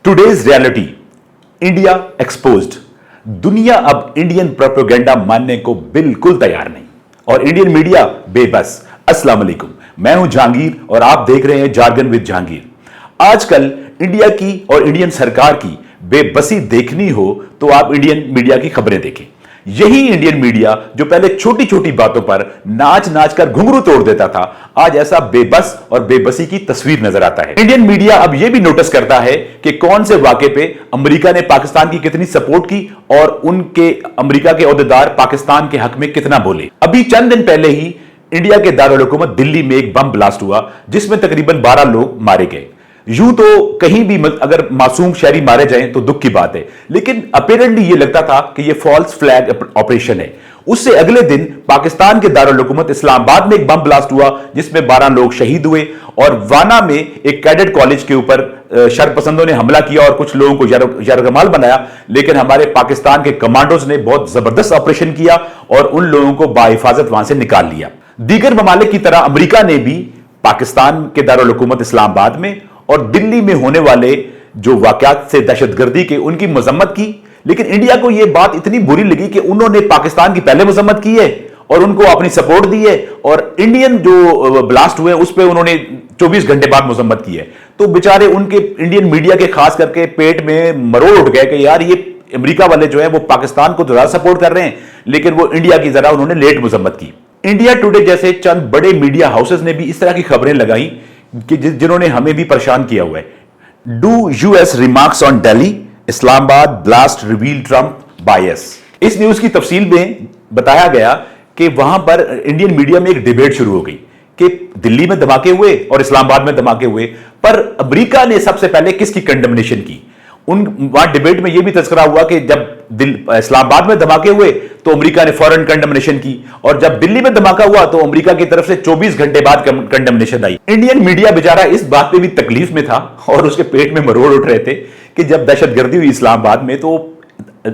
Today's reality, India exposed. दुनिया अब Indian propaganda मानने को बिल्कुल तैयार नहीं और इंडियन मीडिया बेबस। अस्सलाम वालेकुम, मैं हूं जहांगीर और आप देख रहे हैं जार्गन विद जहांगीर। आजकल इंडिया की और इंडियन सरकार की बेबसी देखनी हो तो आप इंडियन मीडिया की खबरें देखें। यही इंडियन मीडिया जो पहले छोटी छोटी बातों पर नाच नाच कर घुंघरू तोड़ देता था, आज ऐसा बेबस और बेबसी की तस्वीर नजर आता है। इंडियन मीडिया अब यह भी नोटिस करता है कि कौन से वाकये पे अमेरिका ने पाकिस्तान की कितनी सपोर्ट की और उनके अमेरिका के ओहदेदार पाकिस्तान के हक में कितना बोले। अभी चंद दिन पहले ही इंडिया के दारुल हुकूमत दिल्ली में एक बम ब्लास्ट हुआ जिसमें तकरीबन 12 लोग मारे गए। यूं तो कहीं भी अगर मासूम शहरी मारे जाएं तो दुख की बात है, लेकिन अपेरेंटली यह लगता था कि यह फॉल्स फ्लैग ऑपरेशन है। उससे अगले दिन पाकिस्तान के दारुल हुकूमत इस्लामाबाद में एक बम ब्लास्ट हुआ जिसमें 12 लोग शहीद हुए और वाना में एक कैडेट कॉलेज के ऊपर शरपसंदों ने हमला किया और कुछ लोगों को यरगमाल बनाया, लेकिन हमारे पाकिस्तान के कमांडोज ने बहुत जबरदस्त ऑपरेशन किया और उन लोगों को बाहिफाजत वहां से निकाल लिया। दीगर ममालिक की तरह अमेरिका ने भी पाकिस्तान के दारुल हुकूमत इस्लामाबाद में और दिल्ली में होने वाले जो वाकयात से दहशतगर्दी के उनकी मजम्मत की, लेकिन इंडिया को यह बात इतनी बुरी लगी कि उन्होंने पाकिस्तान की पहले मजम्मत की है और उनको अपनी सपोर्ट दी है और इंडियन जो ब्लास्ट हुए उस पर उन्होंने 24 घंटे बाद मजम्मत की है। तो बेचारे उनके इंडियन मीडिया के खास करके पेट में मरोड़ उठ गए कि यार ये अमेरिका वाले जो है वो पाकिस्तान को ज्यादा सपोर्ट कर रहे हैं, लेकिन वो इंडिया की जरा उन्होंने लेट मजम्मत की। इंडिया टुडे जैसे चंद बड़े मीडिया हाउसेस ने भी इस तरह की खबरें लगाई कि जिन्होंने हमें भी परेशान किया हुआ है। Do US remarks on Delhi Islamabad blast reveal Trump bias. इस न्यूज की तफसील में बताया गया कि वहां पर इंडियन मीडिया में एक डिबेट शुरू हो गई कि दिल्ली में धमाके हुए और इस्लामाबाद में धमाके हुए, पर अमेरिका ने सबसे पहले किसकी कंडेमनेशन की। वहां डिबेट में यह भी तस्करा हुआ कि जब इस्लामाबाद में धमाके हुए तो अमेरिका ने फौरन कंडेमनेशन की और जब दिल्ली में धमाका हुआ तो अमेरिका की तरफ से 24 घंटे बाद कंडेमनेशन आई। इंडियन मीडिया बेचारा इस बात पे भी तकलीफ में था और उसके पेट में मरोड़ उठ रहे थे कि जब दहशतगर्दी हुई इस्लामाबाद में तो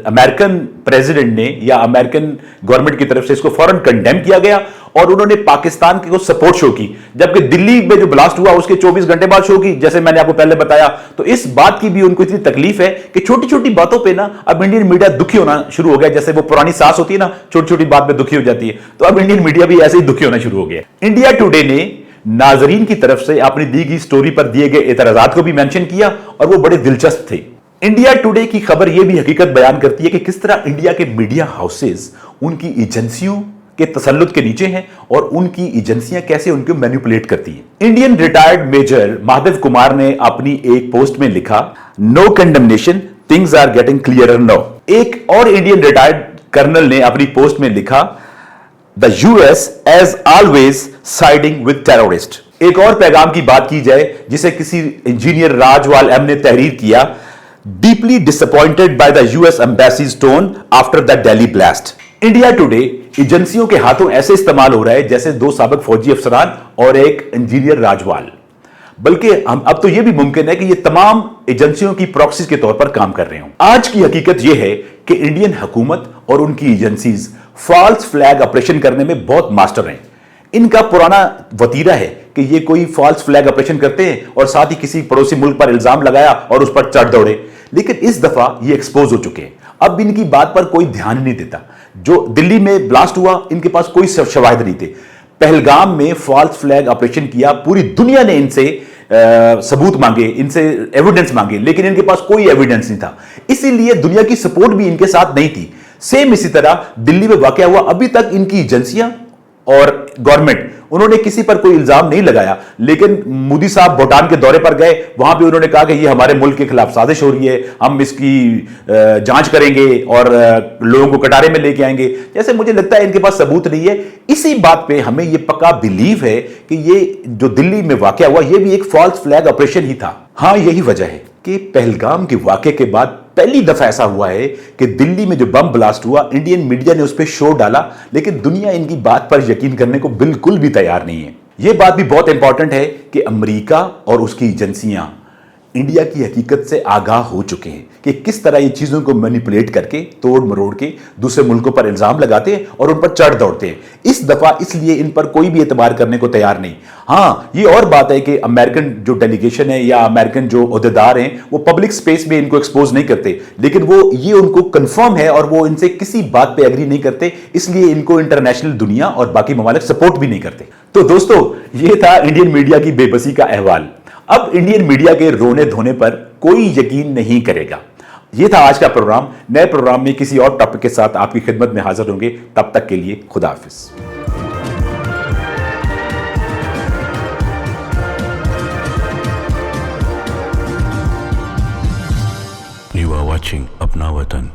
अमेरिकन प्रेसिडेंट ने या अमेरिकन गवर्नमेंट की तरफ से इसको फौरन कंडेम किया गया और उन्होंने पाकिस्तान को सपोर्ट शो की, जबकि दिल्ली में जो ब्लास्ट हुआ उसके 24 घंटे बाद शो की, जैसे मैंने आपको पहले बताया। तो इस बात की भी उनको इतनी तकलीफ है कि छोटी छोटी बातों पे ना अब इंडियन मीडिया दुखी होना शुरू हो गया। जैसे वो पुरानी सास होती है ना, छोटी छोटी बात पे दुखी हो जाती है, तो अब इंडियन मीडिया भी ऐसे ही दुखी होना शुरू हो गया। इंडिया टुडे ने नाजरीन की तरफ से अपनी दी गई स्टोरी पर दिए गए एतराजात को भी मेंशन किया और वो बड़े दिलचस्प थे। इंडिया टुडे की खबर यह भी हकीकत बयान करती है कि किस तरह इंडिया के मीडिया हाउसेस उनकी एजेंसियों के तसल्लुत के नीचे हैं और उनकी एजेंसियां कैसे उनको मैनिपुलेट करती हैं। Indian retired major Mahadev Kumar ने अपनी एक पोस्ट में लिखा, no condemnation, things are getting clearer now. एक और इंडियन रिटायर्ड कर्नल ने अपनी पोस्ट में लिखा, the US as always siding with terrorist. एक और पैगाम की बात की जाए जिसे किसी इंजीनियर राजवाल एम ने तहरीर किया, deeply disappointed by the US embassies tone after the Delhi blast. India today एजेंसियों के हाथों ऐसे इस्तेमाल हो रहा है जैसे दो साबिक फौजी अफसरान और एक इंजीनियर राजवाल, बल्कि हम अब तो यह भी मुमकिन है कि ये तमाम एजेंसियों की प्रॉक्सीज के तौर पर काम कर रहे हों। आज की हकीकत यह है कि इंडियन हुकूमत और उनकी एजेंसीज फॉल्स फ्लैग ऑपरेशन करने में बहुत मास्टर हैं। इनका पुराना वतीरा है कि ये कोई फॉल्स फ्लैग ऑपरेशन करते हैं और साथ ही किसी पड़ोसी मुल्क पर इल्जाम लगाया और उस पर चढ़ दौड़े, लेकिन इस दफा ये एक्सपोज हो चुके हैं। अब इनकी बात पर कोई ध्यान नहीं देता। जो दिल्ली में ब्लास्ट हुआ इनके पास कोई शवाहिद नहीं थे। पहलगाम में फॉल्स फ्लैग ऑपरेशन किया, पूरी दुनिया ने इनसे सबूत मांगे, इनसे एविडेंस मांगे, लेकिन इनके पास कोई एविडेंस नहीं था, इसीलिए दुनिया की सपोर्ट भी इनके साथ नहीं थी। सेम इसी तरह दिल्ली में वाकया हुआ, अभी तक इनकी एजेंसियां और गवर्नमेंट उन्होंने किसी पर कोई इल्जाम नहीं लगाया, लेकिन मोदी साहब भूटान के दौरे पर गए, वहां भी उन्होंने कहा कि ये हमारे मुल्क के खिलाफ साजिश हो रही है, हम इसकी जांच करेंगे और लोगों को कटारे में लेके आएंगे। जैसे मुझे लगता है इनके पास सबूत नहीं है। इसी बात पे हमें ये पक्का बिलीव है कि ये जो दिल्ली में वाकया हुआ ये भी एक फॉल्स फ्लैग ऑपरेशन ही था। हां, यही वजह है कि पहलगाम के वाकये के बाद पहली दफा ऐसा हुआ है कि दिल्ली में जो बम ब्लास्ट हुआ इंडियन मीडिया ने उस पर शो डाला, लेकिन दुनिया इनकी बात पर यकीन करने को बिल्कुल भी तैयार नहीं है। यह बात भी बहुत इंपॉर्टेंट है कि अमेरिका और उसकी एजेंसियां इंडिया की हकीकत से आगाह हो चुके हैं कि किस तरह ये चीजों को मैनिपुलेट करके तोड़ मरोड़ के दूसरे मुल्कों पर इल्जाम लगाते हैं और उन पर चढ़ दौड़ते हैं। इस दफा इसलिए इन पर कोई भी एतबार करने को तैयार नहीं। हाँ, ये और बात है कि अमेरिकन जो डेलीगेशन है या अमेरिकन जो ओहदेदार हैं वो पब्लिक स्पेस में इनको एक्सपोज नहीं करते, लेकिन वो ये उनको कंफर्म है और वो इनसे किसी बात पे एग्री नहीं करते, इसलिए इनको इंटरनेशनल दुनिया और बाकी ममालिक सपोर्ट भी नहीं करते। तो दोस्तों, ये था इंडियन मीडिया की बेबसी का अहवाल। अब इंडियन मीडिया के रोने धोने पर कोई यकीन नहीं करेगा। यह था आज का प्रोग्राम। नए प्रोग्राम में किसी और टॉपिक के साथ आपकी खिदमत में हाजिर होंगे। तब तक के लिए खुदा हाफिज। You are watching अपना वतन।